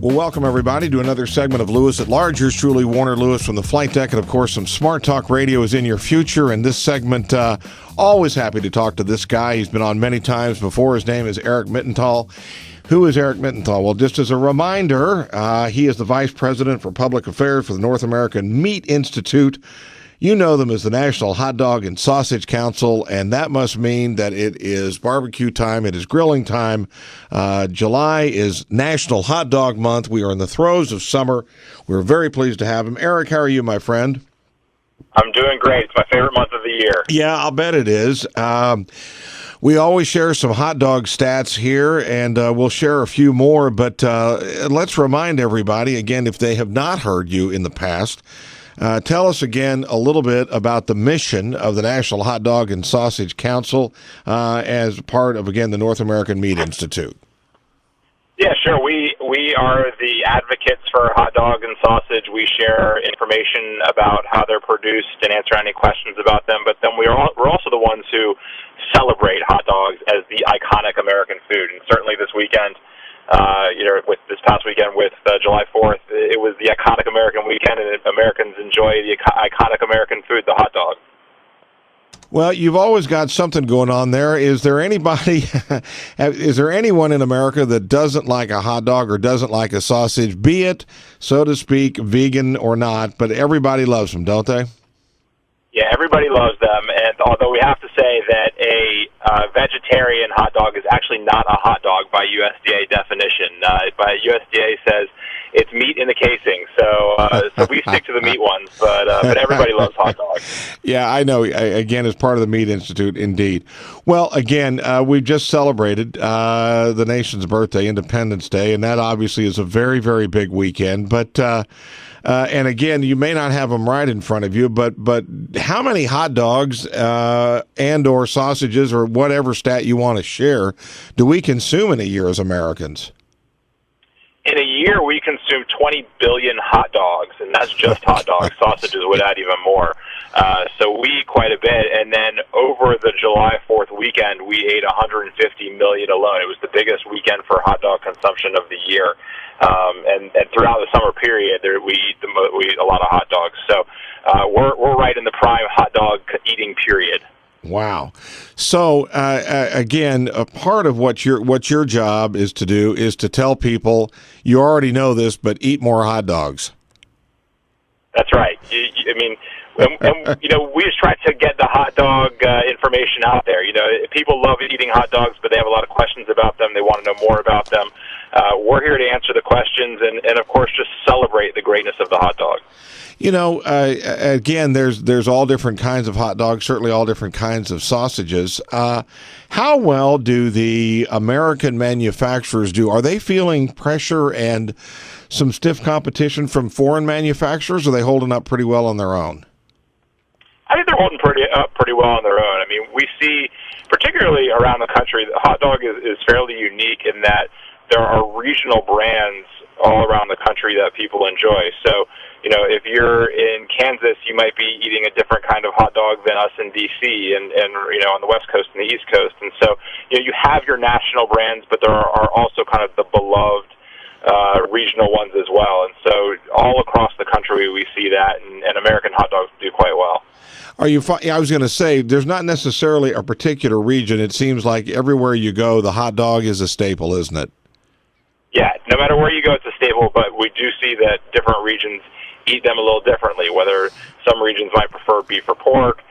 Well, welcome everybody to another segment of Lewis at Large. Yours truly, Warner Lewis from the flight deck, and of course some Smart Talk Radio is in your future. And this segment, always happy to talk to this guy. He's been on many times before. His name is Eric Mittenthal. Who is Eric Mittenthal? Well, just as a reminder, he is the Vice President for Public Affairs for the North American Meat Institute. You know them as the National Hot Dog and Sausage Council, and that must mean that it is barbecue time, it is grilling time. July is National Hot Dog Month. We are in the throes of summer. We're very pleased to have him. Eric, how are you, my friend? I'm doing great. It's my favorite month of the year. Yeah, I'll bet it is. We always share some hot dog stats here, and we'll share a few more, but let's remind everybody, again, if they have not heard you in the past, tell us again a little bit about the mission of the National Hot Dog and Sausage Council as part of, again, the North American Meat Institute. Yeah, sure. We are the advocates for hot dog and sausage. We share information about how they're produced and answer any questions about them. But then we're also the ones who celebrate hot dogs as the iconic American food. And certainly this weekend, with this past weekend with July 4th, it was the iconic American weekend, and Americans enjoy the iconic American food, the hot dog. Well, you've always got something going on there. Is there anyone in America that doesn't like a hot dog or doesn't like a sausage, be it, so to speak, vegan or not, but everybody loves them, don't they? Yeah, everybody loves them, and although we have to say that a vegetarian hot dog is actually not a hot dog by USDA definition. By USDA says it's meat in the casing, so we stick to the meat ones, but everybody loves hot dogs. Yeah, I know. Again, as part of the Meat Institute, indeed. Well, again, we've just celebrated the nation's birthday, Independence Day, and that obviously is a very, very big weekend, but and again, you may not have them right in front of you, but how many hot dogs and or sausages or whatever stat you want to share do we consume in a year as Americans? In a year, we consume 20 billion hot dogs, and that's just hot dogs. Sausages would add even more. So we eat quite a bit, and then over the July 4th weekend, we ate 150 million alone. It was the biggest weekend for hot dog consumption of the year. And throughout the summer period, we eat a lot of hot dogs. So we're right in the prime hot dog eating period. Wow. So again, a part of what your job is to do is to tell people, you already know this, but eat more hot dogs. That's right. We just try to get the hot dog information out there. People love eating hot dogs, but they have a lot of questions about them. They want to know more about them. We're here to answer the questions and of course, just celebrate the greatness of the hot dog. Again, there's all different kinds of hot dogs, certainly all different kinds of sausages. How well do the American manufacturers do? Are they feeling pressure and some stiff competition from foreign manufacturers, or are they holding up pretty well on their own? I think they're holding pretty well on their own. I mean, we see, particularly around the country, the hot dog is fairly unique in that there are regional brands all around the country that people enjoy. So, if you're in Kansas, you might be eating a different kind of hot dog than us in D.C. and on the West Coast and the East Coast. And so, you have your national brands, but there are also kind of the beloved regional ones as well. And so all across the country we see that, and American hot dogs do quite well. I was going to say, there's not necessarily a particular region. It seems like everywhere you go, the hot dog is a staple, isn't it? Yeah, no matter where you go, it's a staple, but we do see that different regions eat them a little differently, whether some regions might prefer beef or pork,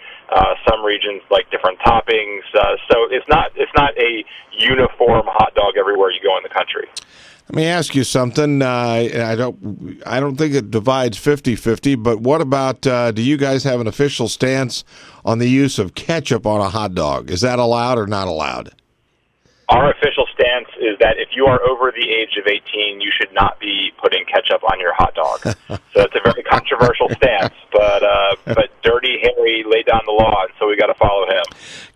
some regions like different toppings. So it's not a uniform hot dog everywhere you go in the country. Let me ask you something. I don't think it divides 50-50, but what about, do you guys have an official stance on the use of ketchup on a hot dog? Is that allowed or not allowed? Our official stance is that if you are over the age of 18, you should not be putting ketchup on your hot dog. So it's a very controversial stance, but Dirty Harry laid down the law, and so we got to follow him.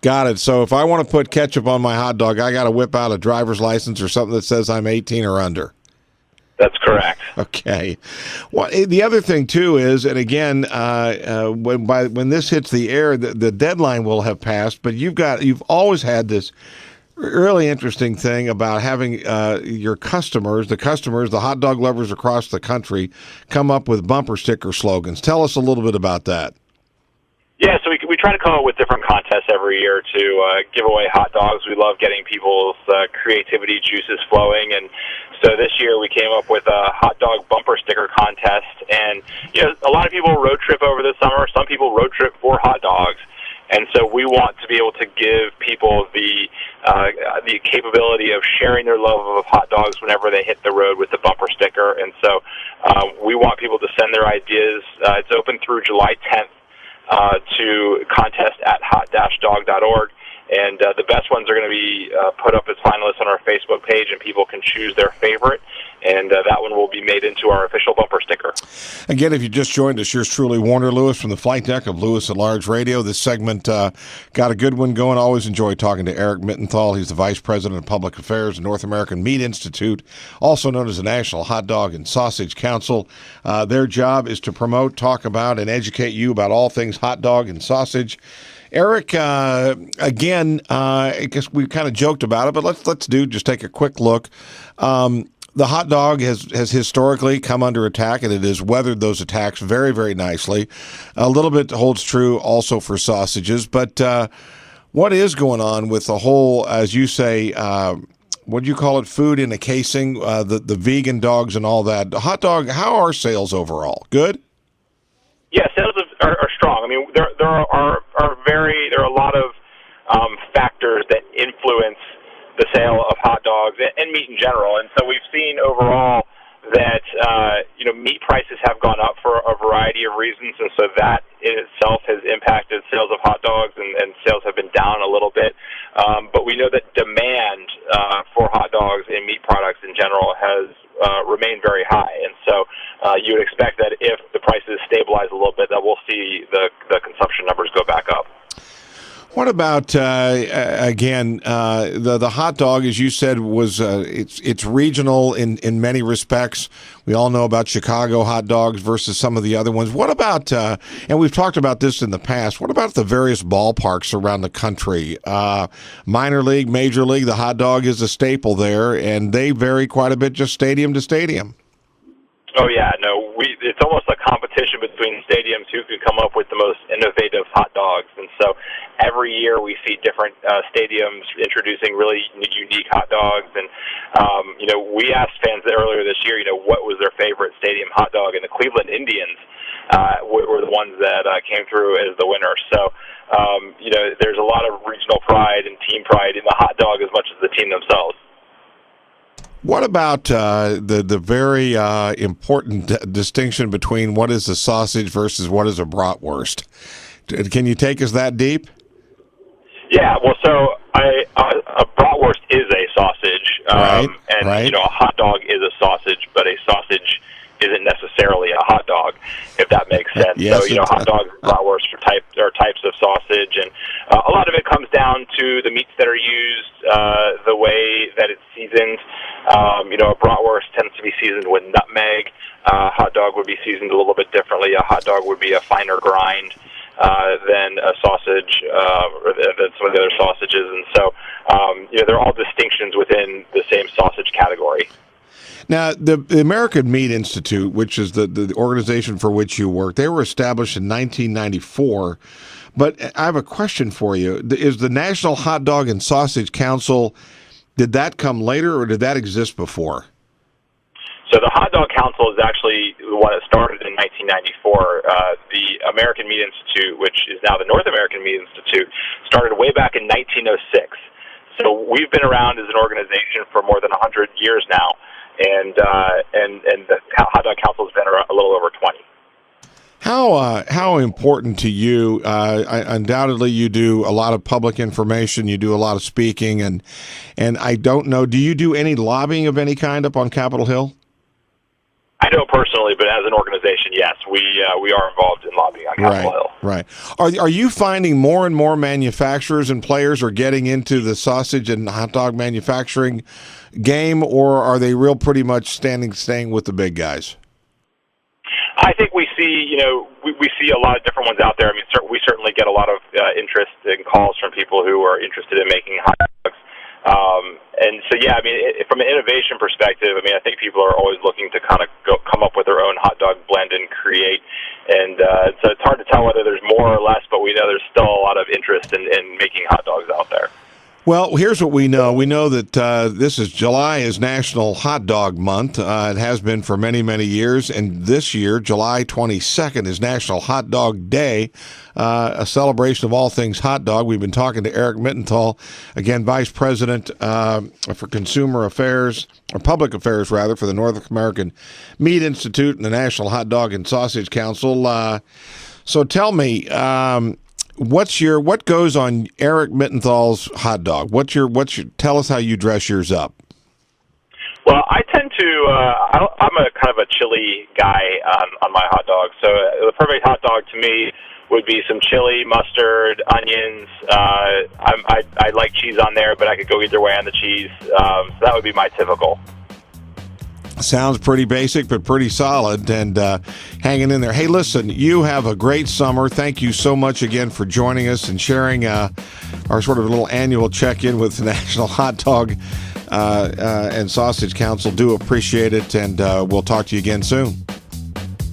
Got it. So if I want to put ketchup on my hot dog, I got to whip out a driver's license or something that says I'm 18 or under. That's correct. Okay. Well, the other thing too is, and again, when this hits the air, the deadline will have passed. But you've always had this Really interesting thing about having your customers, the hot dog lovers across the country, come up with bumper sticker slogans. Tell us a little bit about that. Yeah, so we try to come up with different contests every year to give away hot dogs. We love getting people's creativity juices flowing, and so this year we came up with a hot dog bumper sticker contest. And a lot of people road trip over the summer. Some people road trip for hot dogs. And so we want to be able to give people the capability of sharing their love of hot dogs whenever they hit the road with the bumper sticker. And so we want people to send their ideas. It's open through July 10th to contest at hot-dog.org. And the best ones are going to be put up as finalists on our Facebook page, and people can choose their favorite. And that one will be made into our official bumper sticker. Again, if you just joined us, here's truly Warner Lewis from the flight deck of Lewis at Large Radio. This segment got a good one going. Always enjoy talking to Eric Mittenthal. He's the Vice President of Public Affairs at North American Meat Institute, also known as the National Hot Dog and Sausage Council. Their job is to promote, talk about, and educate you about all things hot dog and sausage. Eric, again, I guess we kind of joked about it, but let's just take a quick look. The hot dog has historically come under attack, and it has weathered those attacks very, very nicely. A little bit holds true also for sausages, but what is going on with the whole, as you say, what do you call it, food in a casing, the vegan dogs and all that? The hot dog, how are sales overall? Good? Yeah, sales are strong. I mean, there are a lot of factors that influence the sale of hot dogs and meat in general. And so we've seen overall that meat prices have gone up for a variety of reasons, and so that in itself has impacted sales of hot dogs, and sales have been down a little bit. But we know that demand for hot dogs and meat products in general has remained very high, and so you would expect that if the prices stabilize a little bit, that we'll see the consumption numbers go back up. What about again the hot dog? As you said, was it's regional in many respects. We all know about Chicago hot dogs versus some of the other ones. What about and we've talked about this in the past? What about the various ballparks around the country? Minor league, major league, the hot dog is a staple there, and they vary quite a bit, just stadium to stadium. Oh yeah, no, it's almost a competition between stadiums who can come up with the most innovative hot dogs, and so every year we see different stadiums introducing really unique hot dogs. And we asked fans earlier this year, what was their favorite stadium hot dog, and the Cleveland Indians were the ones that came through as the winner. So there's a lot of regional pride and team pride in the hot dog as much as the team themselves. What about the very important distinction between what is a sausage versus what is a bratwurst? Can you take us that deep? Yeah, well, so a bratwurst is a sausage, right. A hot dog is a sausage, but a sausage isn't necessarily a hot dog, if that makes sense. Yes, so, hot dogs and bratwurst are types of sausage, and a lot of it comes down to the meats that are used, the way that it's seasoned. A bratwurst tends to be seasoned with nutmeg. A hot dog would be seasoned a little bit differently. A hot dog would be a finer grind than a sausage or than some of the other sausages. And so, they're all distinctions within the same sausage category. Now, the American Meat Institute, which is the organization for which you work, they were established in 1994. But I have a question for you. Is the National Hot Dog and Sausage Council, did that come later or did that exist before? So the Hot Dog Council is actually the one that started in 1994. The American Meat Institute, which is now the North American Meat Institute, started way back in 1906. So we've been around as an organization for more than 100 years now, and the Hot Dog Council has been a little over 20. How important to you? Undoubtedly, you do a lot of public information. You do a lot of speaking, and I don't know. Do you do any lobbying of any kind up on Capitol Hill? I don't personally, but as an organization, yes, we are involved in lobbying on Capitol Hill. Right. Are you finding more and more manufacturers and players are getting into the sausage and hot dog manufacturing game, or are they pretty much staying with the big guys? I think we see, we see a lot of different ones out there. I mean, we certainly get a lot of interest and calls from people who are interested in making hot dogs. And so, yeah, I mean, from an innovation perspective, I mean, I think people are always looking to kind of come up with their own hot dog blend and create. And so it's hard to tell whether there's more or less, but we know there's still a lot of interest in making hot dogs out there. Well, here's what we know. We know that July is National Hot Dog Month. It has been for many, many years. And this year, July 22nd, is National Hot Dog Day, a celebration of all things hot dog. We've been talking to Eric Mittenthal, again, Vice President for Consumer Affairs, or Public Affairs, rather, for the North American Meat Institute and the National Hot Dog and Sausage Council. So tell me, what goes on Eric Mittenthal's hot dog? Tell us how you dress yours up. Well, I tend to, I'm a kind of a chili guy on my hot dog. So the perfect hot dog to me would be some chili, mustard, onions. I like cheese on there, but I could go either way on the cheese. So that would be my typical. Sounds pretty basic, but pretty solid, and hanging in there. Hey, listen, you have a great summer. Thank you so much again for joining us and sharing our sort of little annual check-in with the National Hot Dog and Sausage Council. Do appreciate it, and we'll talk to you again soon.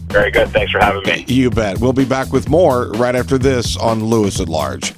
Very good. Thanks for having me. You bet. We'll be back with more right after this on Lewis at Large.